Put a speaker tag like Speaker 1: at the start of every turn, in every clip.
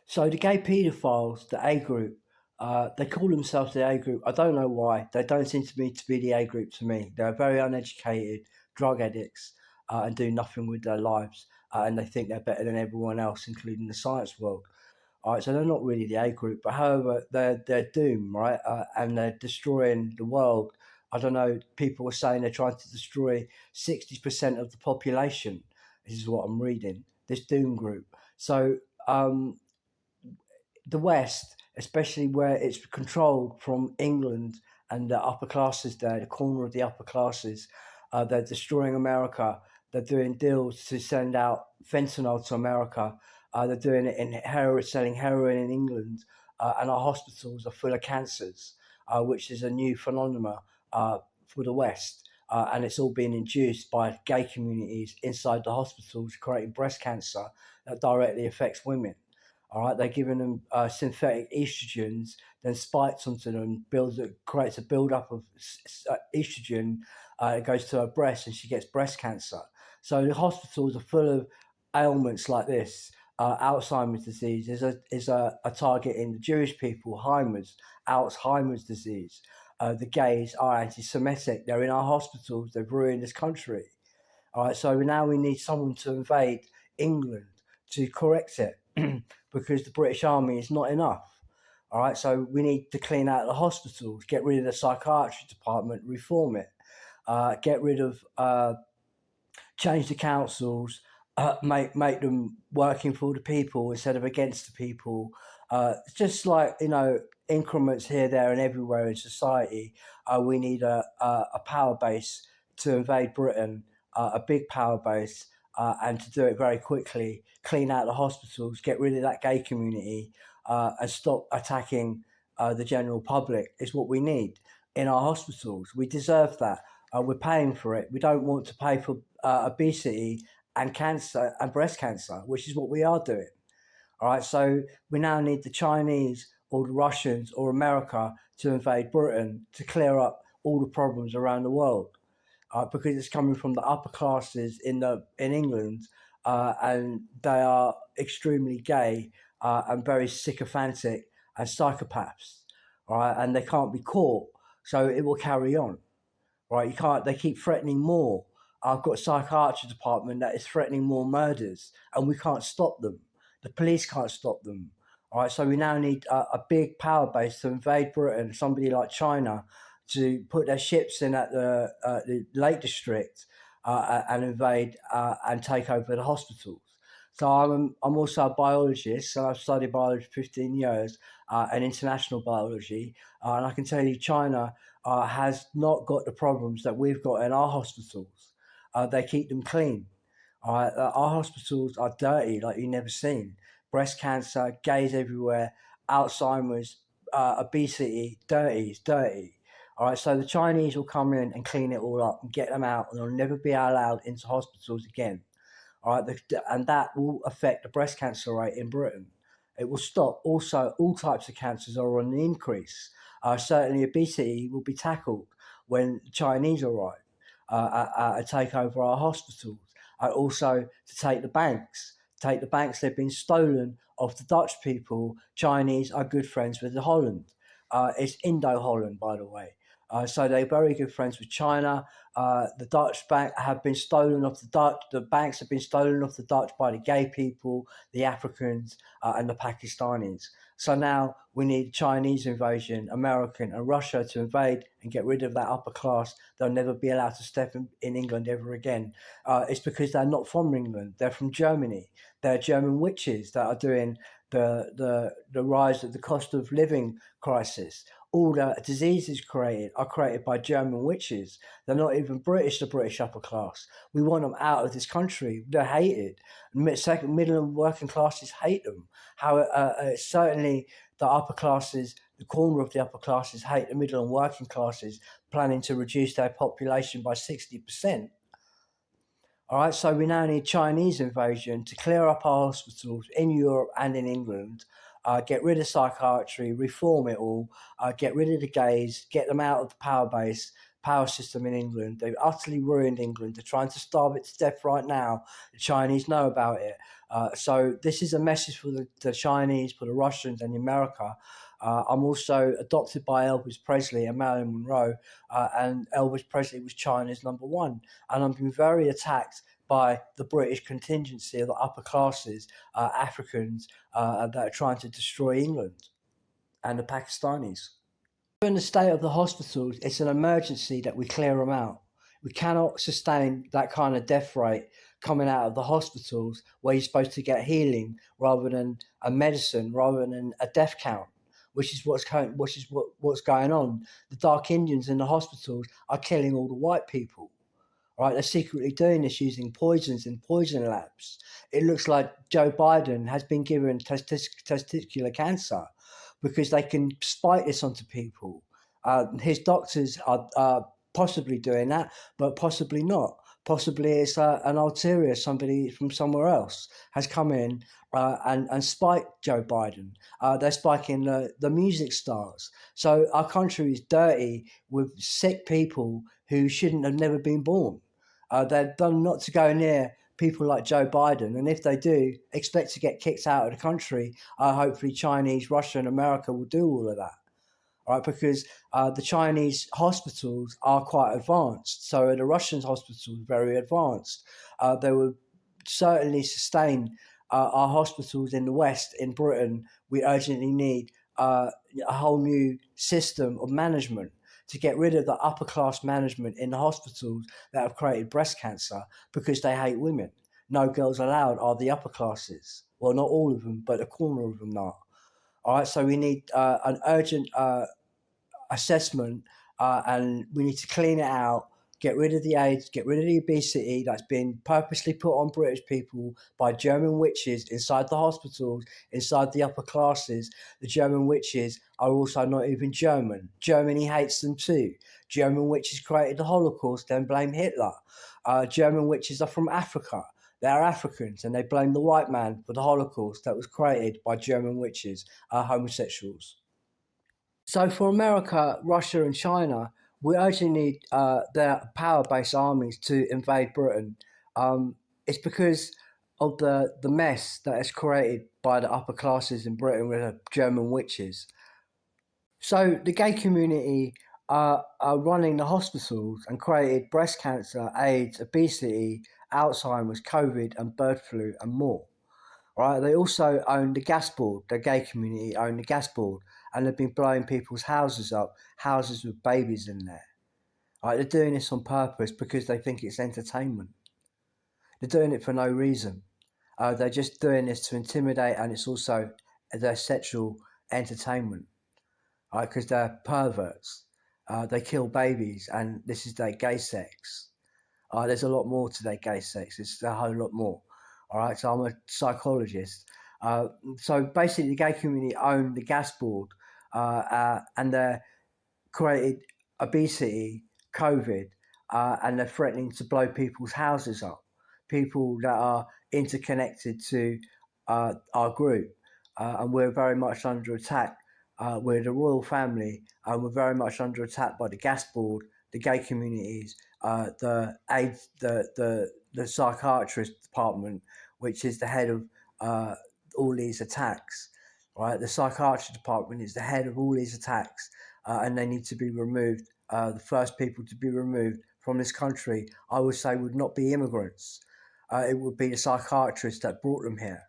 Speaker 1: So the gay paedophiles, the A group, they call themselves the A group. I don't know why. They don't seem to me to be the A group to me. They're very uneducated, drug addicts, and do nothing with their lives. And they think they're better than everyone else, including the science world. All right, so they're not really the A group, but however, they're doomed, right? And they're destroying the world. I don't know. People were saying they're trying to destroy 60% of the population. This is what I'm reading. This doom group. So the West, especially where it's controlled from England and the upper classes there, the corner of the upper classes, they're destroying America. They're doing deals to send out fentanyl to America. They're doing it in heroin, selling heroin in England, and our hospitals are full of cancers, which is a new phenomenon for the West. And it's all being induced by gay communities inside the hospitals, creating breast cancer that directly affects women. All right, they're giving them synthetic estrogens, then spikes onto them, creates a buildup of estrogen. It goes to her breast, and she gets breast cancer. So the hospitals are full of ailments like this. Alzheimer's disease is a target in the Jewish people. Alzheimer's disease. The gays are anti-Semitic. They're in our hospitals. They've ruined this country. All right, so now we need someone to invade England to correct it because the British Army is not enough. All right, so we need to clean out the hospitals, get rid of the psychiatry department, reform it, get rid of, change the councils, make them working for the people instead of against the people. Just like increments here, there, and everywhere in society. We need a power base to invade Britain, a big power base, and to do it very quickly. Clean out the hospitals, get rid of that gay community, and stop attacking the general public. Is what we need in our hospitals. We deserve that. We're paying for it. We don't want to pay for obesity and cancer and breast cancer, which is what we are doing. All right, so we now need the Chinese or the Russians or America to invade Britain to clear up all the problems around the world, because it's coming from the upper classes in England, and they are extremely gay and very sycophantic and psychopaths. All right, and they can't be caught, so it will carry on. Right, you can't. They keep threatening more. I've got a psychiatry department that is threatening more murders, and we can't stop them. The police can't stop them. All right, so we now need a big power base to invade Britain. Somebody like China to put their ships in at the Lake District, and invade and take over the hospitals. So I'm also a biologist, and I've studied biology for 15 years, and international biology, and I can tell you China has not got the problems that we've got in our hospitals. They keep them clean. Our hospitals are dirty like you've never seen. Breast cancer, gays everywhere, Alzheimer's, obesity, dirty, it's dirty. All right, so the Chinese will come in and clean it all up and get them out, and they'll never be allowed into hospitals again. All right, and that will affect the breast cancer rate in Britain. It will stop. Also, all types of cancers are on the increase. Certainly, obesity will be tackled when the Chinese arrive, and take over our hospitals. Also, to take the banks. Take the banks, they've been stolen off the Dutch people. Chinese are good friends with the Holland. It's Indo Holland, by the way. So they're very good friends with China. The Dutch bank have been stolen off the Dutch. The banks have been stolen off the Dutch by the gay people, the Africans, and the Pakistanis. So now we need Chinese invasion, American and Russia to invade and get rid of that upper class. They'll never be allowed to step in England ever again. It's because they're not from England. They're from Germany. They're German witches that are doing the rise of the cost of living crisis. All the diseases are created by German witches. They're not even British, the British upper class. We want them out of this country. They're hated. Second, middle and working classes hate them. Certainly the upper classes, the corner of the upper classes hate the middle and working classes, planning to reduce their population by 60%. All right, so we now need Chinese invasion to clear up our hospitals in Europe and in England, get rid of psychiatry, reform it all, get rid of the gays, get them out of the power base power system in England. They've utterly ruined England. They're trying to starve it to death right now. The Chinese know about it. So this is a message for the Chinese, for the Russians and America. I'm also adopted by Elvis Presley and Marilyn Monroe, and Elvis Presley was China's #1. And I'm being very attacked by the British contingency of the upper classes, Africans, that are trying to destroy England, and the Pakistanis. In the state of the hospitals, it's an emergency that we clear them out. We cannot sustain that kind of death rate coming out of the hospitals where you're supposed to get healing rather than a medicine, rather than a death count, which is what's going on. The dark Indians in the hospitals are killing all the white people. Right, they're secretly doing this using poisons in poison labs. It looks like Joe Biden has been given testicular cancer because they can spike this onto people. His doctors are possibly doing that, but possibly not. Possibly it's an ulterior, somebody from somewhere else has come in and spiked Joe Biden. They're spiking the music stars. So our country is dirty with sick people who shouldn't have never been born. They're done not to go near people like Joe Biden, and if they do, expect to get kicked out of the country. Hopefully, Chinese, Russia, and America will do all of that, right? Because the Chinese hospitals are quite advanced, so the Russian hospitals are very advanced. They will certainly sustain our hospitals in the West, in Britain. We urgently need a whole new system of management to get rid of the upper class management in the hospitals that have created breast cancer because they hate women. No girls allowed are the upper classes. Well, not all of them, but a corner of them are. All right, so we need an urgent assessment, and we need to clean it out, get rid of the AIDS, get rid of the obesity that's been purposely put on British people by German witches inside the hospitals, inside the upper classes. The German witches are also not even German. Germany hates them too. German witches created the Holocaust, then blame Hitler. German witches are from Africa. They're Africans, and they blame the white man for the Holocaust that was created by German witches, homosexuals. So for America, Russia, and China, we urgently need their power-based armies to invade Britain. It's because of the mess that is created by the upper classes in Britain with the German witches. So the gay community are running the hospitals and created breast cancer, AIDS, obesity, Alzheimer's, COVID, and bird flu, and more. Right? They also own the gas board. The gay community own the gas board, and they've been blowing people's houses up, houses with babies in there. Right? They're doing this on purpose because they think it's entertainment. They're doing it for no reason. They're just doing this to intimidate, and it's also their sexual entertainment. Right? Because they're perverts. They kill babies, and this is their gay sex. There's a lot more to their gay sex. It's a whole lot more. All right, so I'm a psychologist. So basically, the gay community own the gas board, and they're created obesity, COVID, and they're threatening to blow people's houses up. People that are interconnected to our group, and we're very much under attack. We're the royal family, and we're very much under attack by the gas board, the gay communities, the AIDS, the psychiatrist department, which is the head of all these attacks. Right, the psychiatry department is the head of all these attacks, and they need to be removed. The first people to be removed from this country, I would say, would not be immigrants. It would be the psychiatrists that brought them here.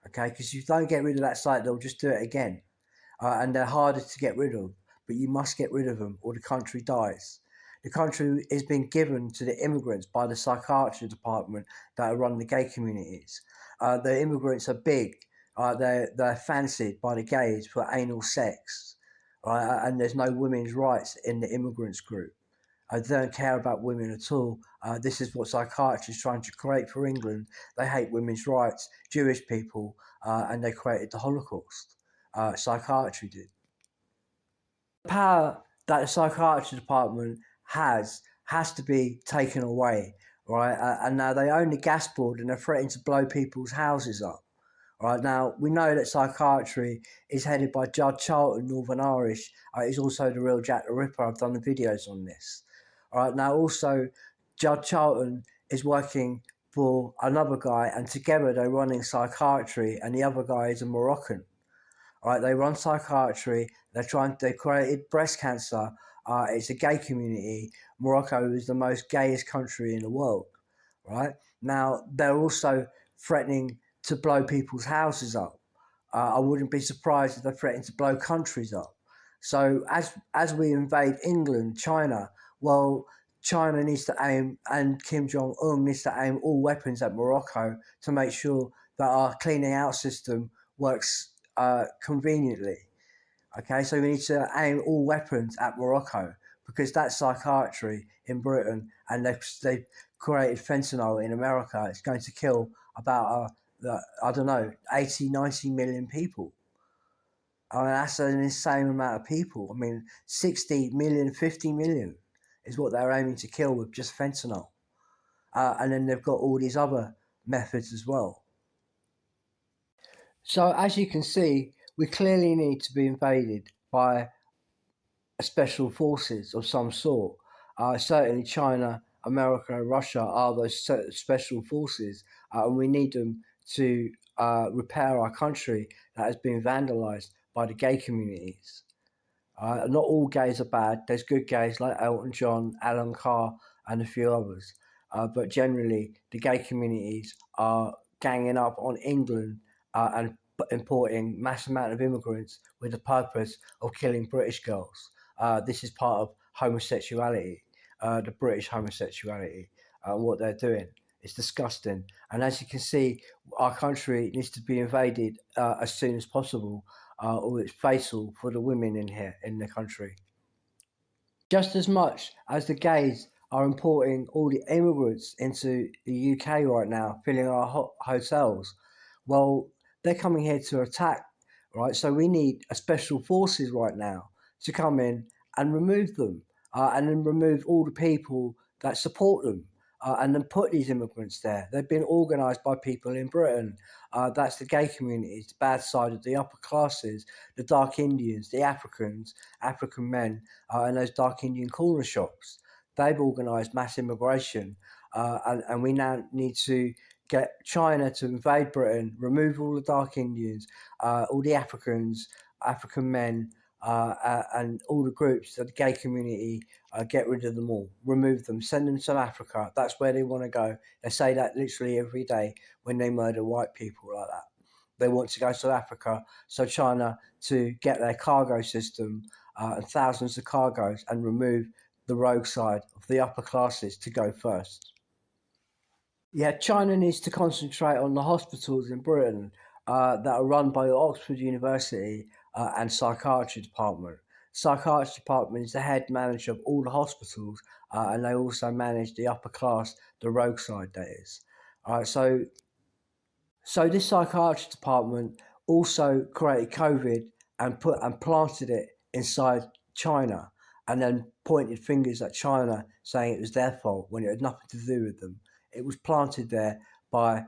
Speaker 1: Okay, because if you don't get rid of that site, they'll just do it again, and they're harder to get rid of. But you must get rid of them, or the country dies. The country is being given to the immigrants by the psychiatry department that run the gay communities. The immigrants are big. They're fancied by the gays for anal sex. And there's no women's rights in the immigrants group. They don't care about women at all. This is what psychiatry is trying to create for England. They hate women's rights, Jewish people, and they created the Holocaust. Psychiatry did. The power that the psychiatry department has to be taken away, right? And now they own the gas board, and they're threatening to blow people's houses up. Right, now we know that psychiatry is headed by Judge Charlton, Northern Irish. He's also the real Jack the Ripper. I've done the videos on this. All right, now also Judge Charlton is working for another guy, and together they're running psychiatry, and the other guy is a Moroccan. All right, they run psychiatry. They created breast cancer. It's a gay community. Morocco is the most gayest country in the world. Right now, they're also threatening to blow people's houses up. I wouldn't be surprised if they threaten to blow countries up. So as we invade England, China, well, China needs to aim, and Kim Jong Un needs to aim all weapons at Morocco to make sure that our cleaning out system works conveniently. Okay, so we need to aim all weapons at Morocco because that's psychiatry in Britain, and they've created fentanyl in America. It's going to kill about, I don't know, 80, 90 million people. I mean, that's an insane amount of people. I mean, 60 million, 50 million is what they're aiming to kill with just fentanyl. And then they've got all these other methods as well. So as you can see, we clearly need to be invaded by special forces of some sort. Certainly China, America, Russia are those special forces, and we need them to repair our country that has been vandalized by the gay communities. Not all gays are bad. There's good gays like Elton John, Alan Carr, and a few others. But generally, the gay communities are ganging up on England and importing mass amount of immigrants with the purpose of killing British girls. This is part of homosexuality, the British homosexuality, what they're doing. It's disgusting. And as you can see, our country needs to be invaded as soon as possible, or it's fatal for the women in here in the country. Just as much as the gays are importing all the immigrants into the UK right now, filling our hotels, well, they're coming here to attack, right? So we need a special forces right now to come in and remove them, and then remove all the people that support them. And then put these immigrants there. They've been organised by people in Britain. That's the gay communities, the bad side of the upper classes, the dark Indians, the Africans, African men, and those dark Indian corner shops. They've organised mass immigration, and we now need to get China to invade Britain, remove all the dark Indians, all the Africans, African men, and all the groups, the gay community, get rid of them all, remove them, send them to Africa. That's where they want to go. They say that literally every day when they murder white people like that. They want to go to Africa, so China to get their cargo system and thousands of cargoes and remove the rogue side of the upper classes to go first. Yeah, China needs to concentrate on the hospitals in Britain that are run by Oxford University and psychiatry department. Psychiatry department is the head manager of all the hospitals, and they also manage the upper class, the rogue side, that is. So this psychiatry department also created COVID and planted it inside China, and then pointed fingers at China, saying it was their fault when it had nothing to do with them. It was planted there by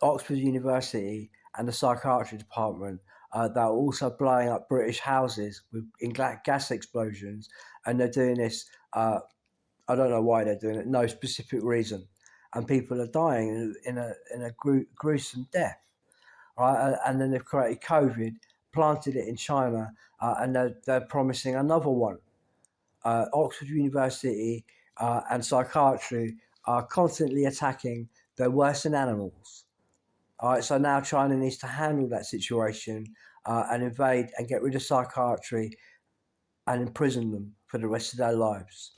Speaker 1: Oxford University and the psychiatry department that are also blowing up British houses with gas explosions, and they're doing this. I don't know why they're doing it. No specific reason, and people are dying in a gruesome death. Right, and then they've created COVID, planted it in China, and they're promising another one. Oxford University and psychiatry are constantly attacking. They're worse than animals. All right, so now China needs to handle that situation and invade and get rid of psychiatry and imprison them for the rest of their lives.